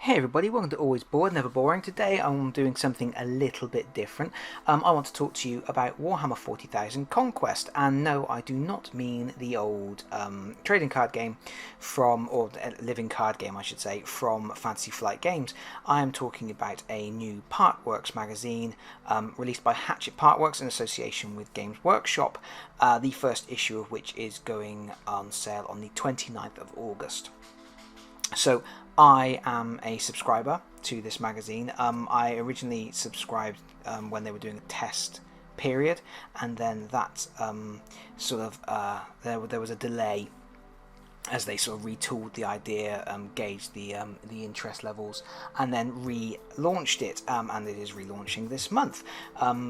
Hey everybody, welcome to Always Bored, Never Boring. Today I'm doing something a little bit different. I want to talk to you about Warhammer 40,000 Conquest. And no, I do not mean the old trading card game or living card game I should say, from Fantasy Flight Games. I am talking about a new Partworks magazine released by Hachette Partworks in association with Games Workshop, the first issue of which is going on sale on the 29th of August. So I am a subscriber to this magazine. I originally subscribed when they were doing a test period, and then that there was a delay as they sort of retooled the idea, gauged the interest levels, and then relaunched it, and it is relaunching this month.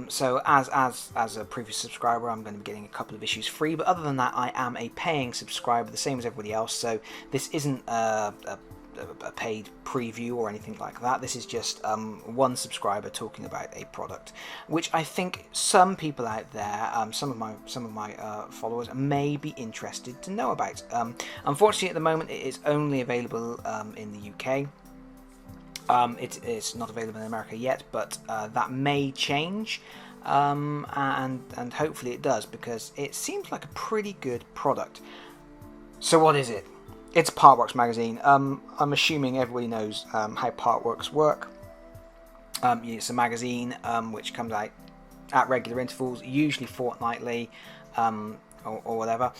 So as a previous subscriber, I'm going to be getting a couple of issues free, but other than that, I am a paying subscriber, the same as everybody else. So this isn't a paid preview or anything like that. This is just one subscriber talking about a product, which I think some people out there, some of my followers, may be interested to know about. Unfortunately, at the moment, it is only available in the UK. It's not available in America yet, but that may change, and hopefully it does, because it seems like a pretty good product. So what is it? It's a Partworks magazine. I'm assuming everybody knows how Partworks work. It's a magazine which comes out at regular intervals, usually fortnightly or whatever,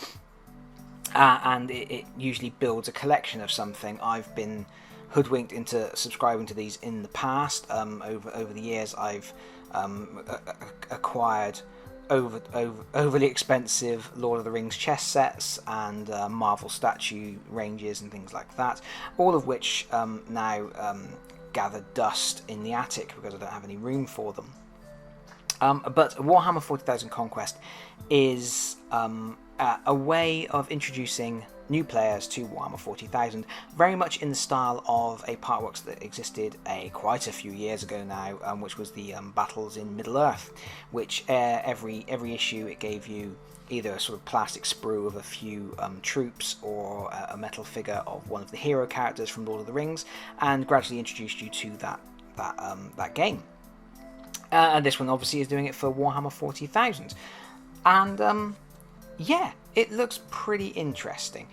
and it usually builds a collection of something. I've been hoodwinked into subscribing to these in the past. Over the years, I've acquired overly expensive Lord of the Rings chess sets and Marvel statue ranges and things like that, all of which now gather dust in the attic because I don't have any room for them. But Warhammer 40,000 Conquest is a way of introducing new players to Warhammer 40,000, very much in the style of a Partworks that existed quite a few years ago now, which was the Battles in Middle-earth, which every issue it gave you either a sort of plastic sprue of a few troops or a metal figure of one of the hero characters from Lord of the Rings, and gradually introduced you to that game. And this one obviously is doing it for Warhammer 40,000, and yeah, it looks pretty interesting.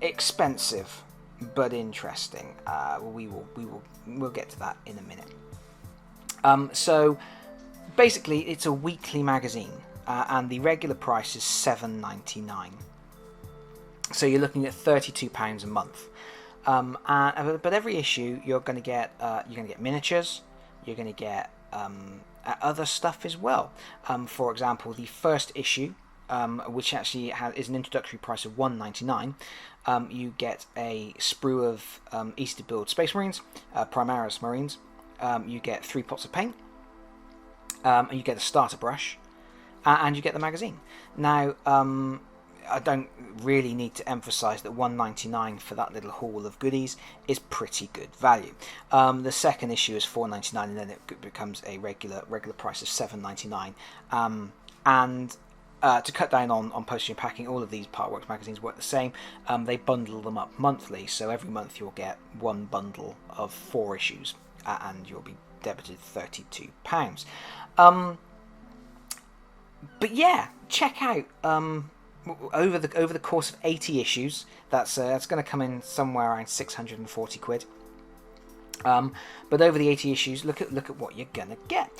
Expensive, but interesting. We'll get to that in a minute. So basically, it's a weekly magazine, and the regular price is $7.99. So you're looking at £32 a month. But every issue you're going to get miniatures. You're going to get other stuff as well. For example, the first issue, which actually is an introductory price of $1.99, you get a sprue of easy to build Space Marines, Primaris Marines. You get 3 pots of paint, and you get a starter brush, and you get the magazine. Now, I don't really need to emphasise that $1.99 for that little haul of goodies is pretty good value. The second issue is $4.99, and then it becomes a regular price of $7.99. And to cut down on postage and packing, all of these Partworks magazines work the same. They bundle them up monthly, so every month you'll get one bundle of 4 issues, and you'll be debited £32. But yeah, check out over the course of 80 issues. That's going to come in somewhere around 640 quid. But over the 80 issues, look at what you're gonna get.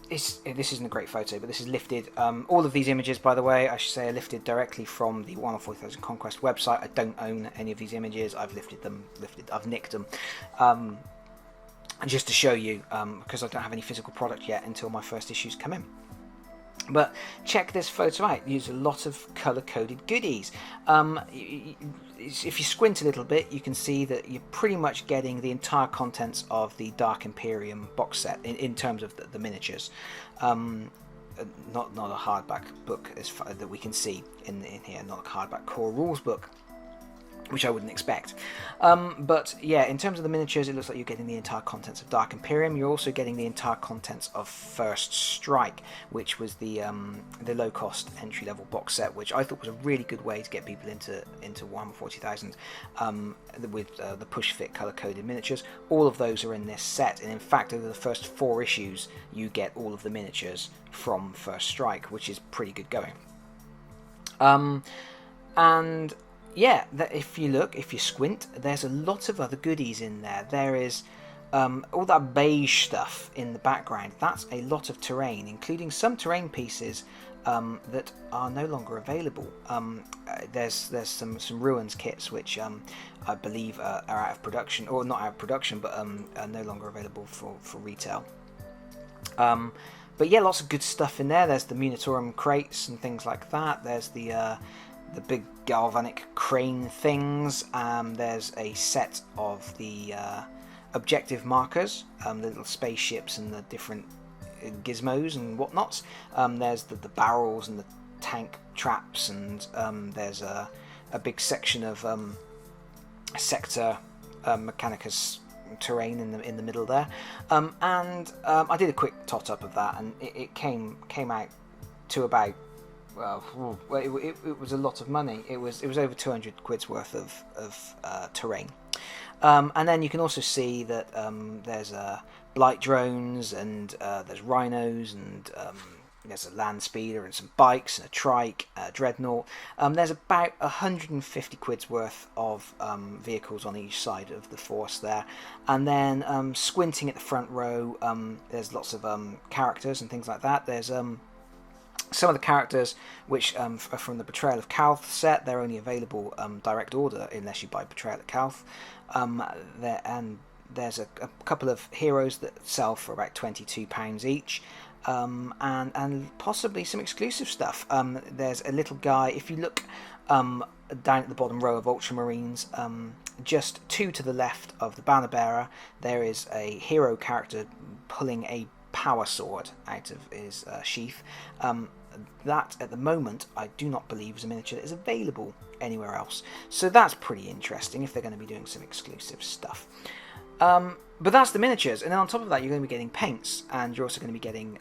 This isn't a great photo, but this is lifted. All of these images, by the way, I should say, are lifted directly from the Warhammer 40,000 Conquest website. I don't own any of these images. I've I've nicked them, just to show you, because I don't have any physical product yet until my first issues come in. But check this photo out. Use a lot of colour-coded goodies. If you squint a little bit, you can see that you're pretty much getting the entire contents of the Dark Imperium box set in terms of the miniatures. Not a hardback book that we can see in here, not a hardback core rules book. which I wouldn't expect. But yeah, in terms of the miniatures, it looks like you're getting the entire contents of Dark Imperium. You're also getting the entire contents of First Strike, which was the low-cost entry-level box set, which I thought was a really good way to get people into Warhammer 40,000 with the push-fit color-coded miniatures. All of those are in this set, and in fact, over the first 4 issues, you get all of the miniatures from First Strike, which is pretty good going. And yeah, if you squint, there's a lot of other goodies in there. There is all that beige stuff in the background. That's a lot of terrain, including some terrain pieces that are no longer available. There's some ruins kits which I believe are out of production, or not out of production, but are no longer available for retail. But yeah, lots of good stuff in there. There's the Munitorum crates and things like that. There's the big galvanic crane things. There's a set of the objective markers, the little spaceships and the different gizmos and whatnots. There's the barrels and the tank traps, and there's a big section of Sector Mechanicus terrain in the middle there. I did a quick tot up of that, and it came out to about, well, it was a lot of money. It was over 200 quid's worth of terrain. And then you can also see that there's blight drones, and there's rhinos, and there's a land speeder and some bikes and a trike, a dreadnought. There's about 150 quid's worth of vehicles on each side of the force there. And then squinting at the front row, there's lots of characters and things like that. There's some of the characters which are from the Betrayal of Calth set. They're only available direct order unless you buy Betrayal of Calth. And there's a couple of heroes that sell for about £22 each. And possibly some exclusive stuff. There's a little guy, if you look down at the bottom row of Ultramarines, just 2 to the left of the banner bearer, there is a hero character pulling a power sword out of his sheath. That, at the moment, I do not believe is a miniature that is available anywhere else. So that's pretty interesting if they're going to be doing some exclusive stuff. But that's the miniatures, and then on top of that you're going to be getting paints, and you're also going to be getting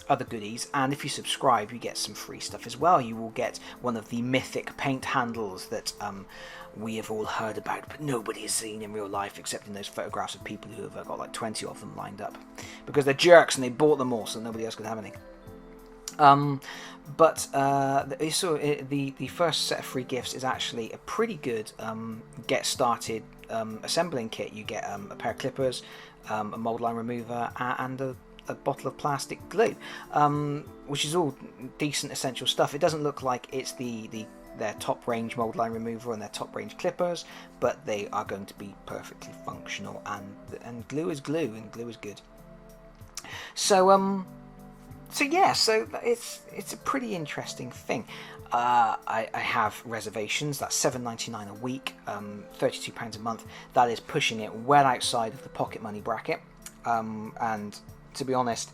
other goodies, and if you subscribe you get some free stuff as well. You will get one of the mythic paint handles that we have all heard about, but nobody has seen in real life except in those photographs of people who have got like 20 of them lined up, because they're jerks and they bought them all so nobody else could have any. But the first set of free gifts is actually a pretty good get started assembling kit. You get a pair of clippers, a mold line remover, and a bottle of plastic glue, which is all decent essential stuff. It doesn't look like it's their top range mold line remover and their top range clippers, but they are going to be perfectly functional, and glue is glue, and glue is good. So yeah, so it's a pretty interesting thing. I have reservations. That's $7.99 a week, £32 a month. That is pushing it well outside of the pocket money bracket. And to be honest,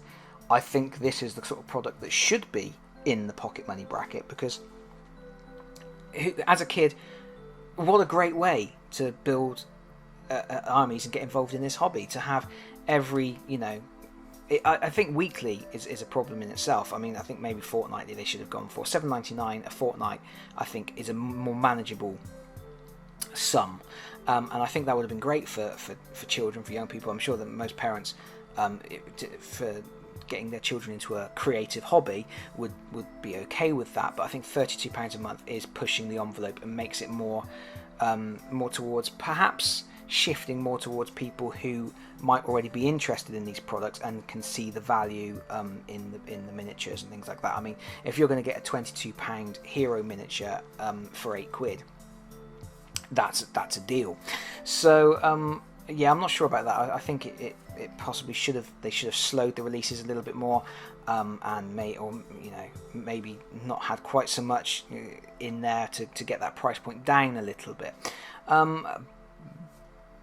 I think this is the sort of product that should be in the pocket money bracket, because as a kid, what a great way to build armies and get involved in this hobby. To have every, I think weekly is a problem in itself. I mean, I think maybe fortnightly they should have gone for. $7.99 a fortnight, I think, is a more manageable sum. And I think that would have been great for children, for young people. I'm sure that most parents, for getting their children into a creative hobby, would be okay with that. But I think £32 a month is pushing the envelope and makes it more towards, perhaps shifting more towards people who might already be interested in these products and can see the value in the miniatures and things like that. I mean, if you're going to get a £22 hero miniature for £8, that's a deal. So yeah, I'm not sure about that. I think it possibly should have slowed the releases a little bit more, and maybe not had quite so much in there to get that price point down a little bit.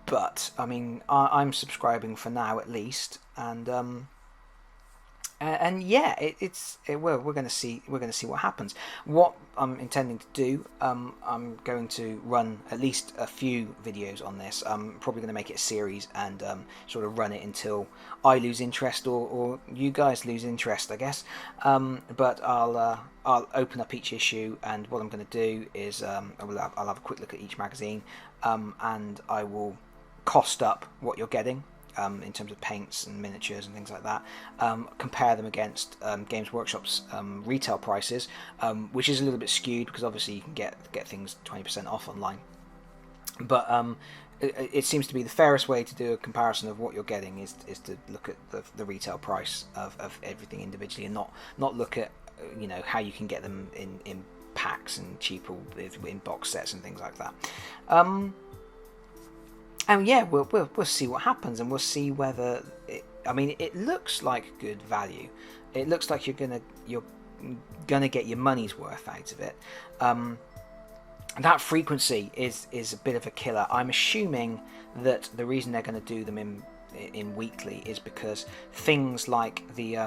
But I mean, I'm subscribing for now at least, and And yeah, we're going to see what happens. What I'm intending to do, I'm going to run at least a few videos on this. I'm probably going to make it a series and sort of run it until I lose interest or you guys lose interest, I guess. But I'll open up each issue, and what I'm going to do is I'll have a quick look at each magazine, and I will cost up what you're getting. In terms of paints and miniatures and things like that, compare them against Games Workshop's retail prices, which is a little bit skewed because obviously you can get things 20% off online. But it seems to be the fairest way to do a comparison of what you're getting is to look at the retail price of everything individually, and not look at how you can get them in packs and cheaper in box sets and things like that. And yeah, we'll see what happens, and we'll see whether it looks like good value. It looks like you're gonna get your money's worth out of it. That frequency is a bit of a killer. I'm assuming that the reason they're going to do them in weekly is because things like the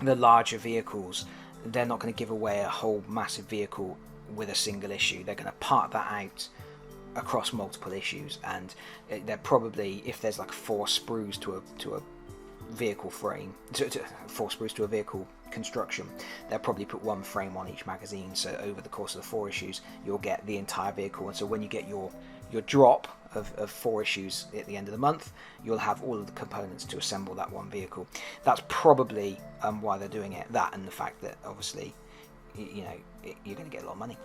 larger vehicles, they're not going to give away a whole massive vehicle with a single issue. They're going to part that out across multiple issues, and they're probably, if there's like 4 sprues to a vehicle frame, 4 sprues to a vehicle construction, they'll probably put 1 frame on each magazine, so over the course of the 4 issues you'll get the entire vehicle. And so when you get your drop of 4 issues at the end of the month, you'll have all of the components to assemble that one vehicle. That's probably why they're doing it, that and the fact that obviously you're going to get a lot of money.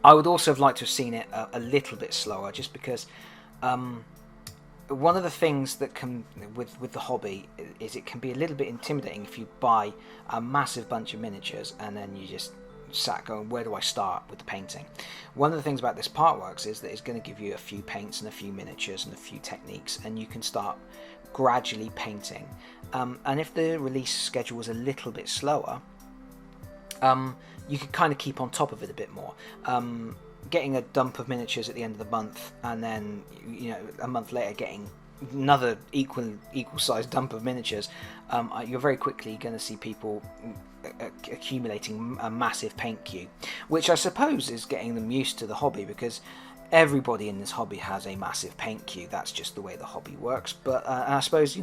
I would also have liked to have seen it a little bit slower, just because one of the things that can with the hobby is it can be a little bit intimidating if you buy a massive bunch of miniatures and then you just sat going, where do I start with the painting? One of the things about this Partworks is that it's going to give you a few paints and a few miniatures and a few techniques, and you can start gradually painting. And if the release schedule was a little bit slower, you could kind of keep on top of it a bit more. Getting a dump of miniatures at the end of the month, and then a month later getting another equal sized dump of miniatures, you're very quickly going to see people accumulating a massive paint queue, which I suppose is getting them used to the hobby, because everybody in this hobby has a massive paint queue. That's just the way the hobby works. But I suppose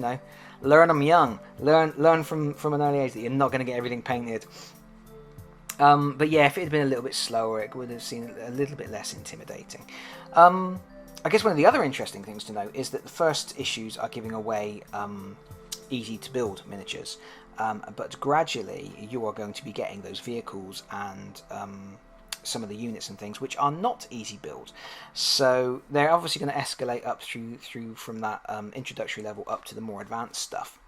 learn them young, learn from an early age that you're not going to get everything painted. But yeah, if it had been a little bit slower, it would have seemed a little bit less intimidating. I guess one of the other interesting things to note is that the first issues are giving away easy to build miniatures, but gradually you are going to be getting those vehicles and some of the units and things which are not easy build. So they're obviously going to escalate up through from that introductory level up to the more advanced stuff,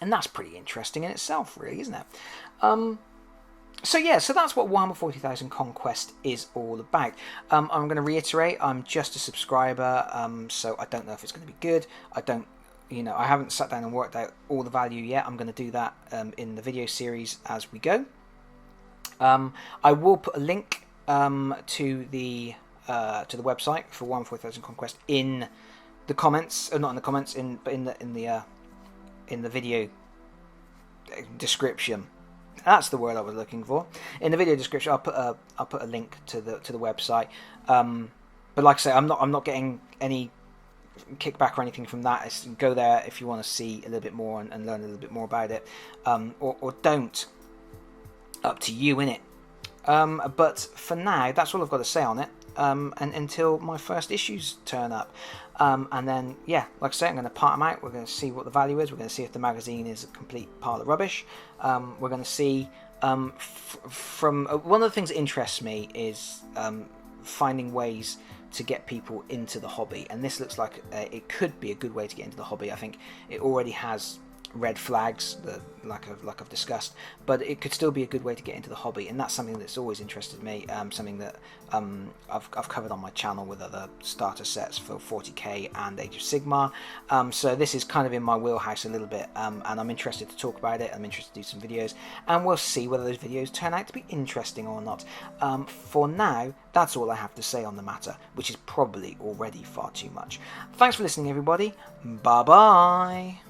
and that's pretty interesting in itself, really, isn't it? So yeah, so that's what Warhammer 40,000 Conquest is all about. I'm going to reiterate, I'm just a subscriber, so I don't know if it's going to be good. I haven't sat down and worked out all the value yet. I'm going to do that in the video series as we go. I will put a link to the website for Warhammer 40,000 Conquest in the comments, or not in the comments, but in the video description. That's the word I was looking for. In the video description, I'll put a link to the website. But like I say, I'm not getting any kickback or anything from that. It's, go there if you want to see a little bit more and learn a little bit more about it, or don't. Up to you, innit? But for now, that's all I've got to say on it. And until my first issues turn up. And then, yeah, like I say, I'm going to part them out. We're going to see what the value is. We're going to see if the magazine is a complete pile of rubbish. We're going to see from one of the things that interests me is finding ways to get people into the hobby. And this looks like it could be a good way to get into the hobby. I think it already has red flags, like I've discussed, but it could still be a good way to get into the hobby, and that's something that's always interested me, something that I've covered on my channel with other starter sets for 40k and Age of Sigmar, so this is kind of in my wheelhouse a little bit, and I'm interested to talk about it. I'm interested to do some videos, and we'll see whether those videos turn out to be interesting or not. For now, that's all I have to say on the matter, which is probably already far too much. Thanks for listening, everybody. Bye bye.